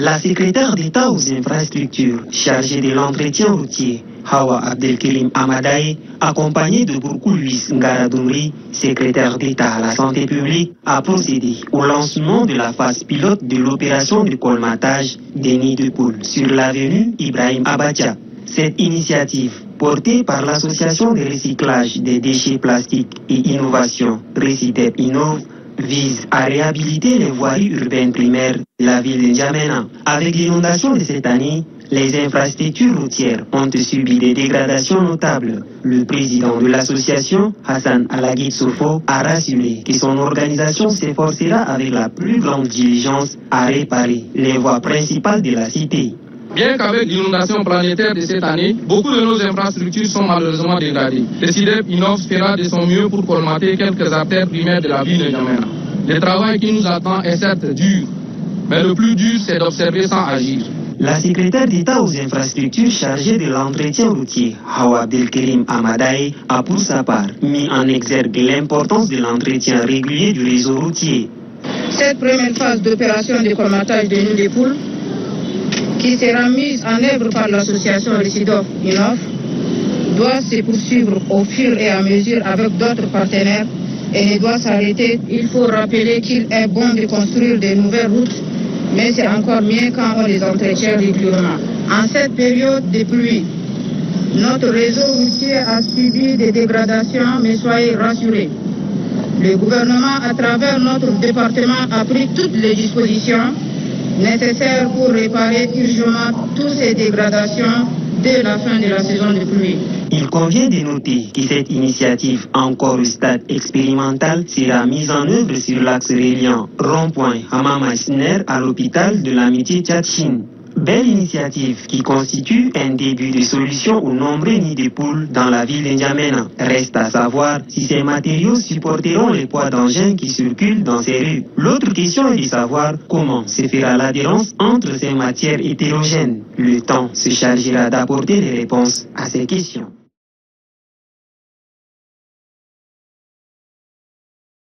La secrétaire d'État aux infrastructures chargée de l'entretien routier, Hawa Abdelkerim Amadaye, accompagnée de Bourkou Louis Ngaradoumri, secrétaire d'État à la santé publique, a procédé au lancement de la phase pilote de l'opération de colmatage des nids de poules sur l'avenue Ibrahim Abacha. Cette initiative, portée par l'association de recyclage des déchets plastiques et innovation Recidep Innov, vise à réhabiliter les voiries urbaines primaires de la ville de N'Djamena. Avec l'inondation de cette année, les infrastructures routières ont subi des dégradations notables. Le président de l'association, Hassan Alagui Sofo, a rassuré que son organisation s'efforcera avec la plus grande diligence à réparer les voies principales de la cité. Bien qu'avec l'inondation planétaire de cette année, beaucoup de nos infrastructures sont malheureusement dégradées. Recidep Innov fera de son mieux pour colmater quelques artères primaires de la ville de N'Djamena. Le travail qui nous attend est certes dur, mais le plus dur c'est d'observer sans agir. La secrétaire d'État aux infrastructures chargée de l'entretien routier, Hawa Abdelkerim Amadaye, a pour sa part mis en exergue l'importance de l'entretien régulier du réseau routier. Cette première phase d'opération de colmatage des nids de poules, qui sera mise en œuvre par l'association Recidep Innov, doit se poursuivre au fur et à mesure avec d'autres partenaires et ne doit s'arrêter. Il faut rappeler qu'il est bon de construire de nouvelles routes, mais c'est encore mieux quand on les entretient régulièrement. En cette période de pluie, notre réseau routier a subi des dégradations, mais soyez rassurés. Le gouvernement, à travers notre département, a pris toutes les dispositions nécessaires pour réparer urgemment toutes ces dégradations dès la fin de la saison de pluie. Il convient de noter que cette initiative, encore au stade expérimental, sera mise en œuvre sur l'axe reliant rond-point Hamama-Sner à l'hôpital de l'Amitié Tchad-Chine. Belle initiative qui constitue un début de solution aux nombreux nids de poules dans la ville de N'Djamena. Reste à savoir si ces matériaux supporteront les poids d'engins qui circulent dans ces rues. L'autre question est de savoir comment se fera l'adhérence entre ces matières hétérogènes. Le temps se chargera d'apporter des réponses à ces questions.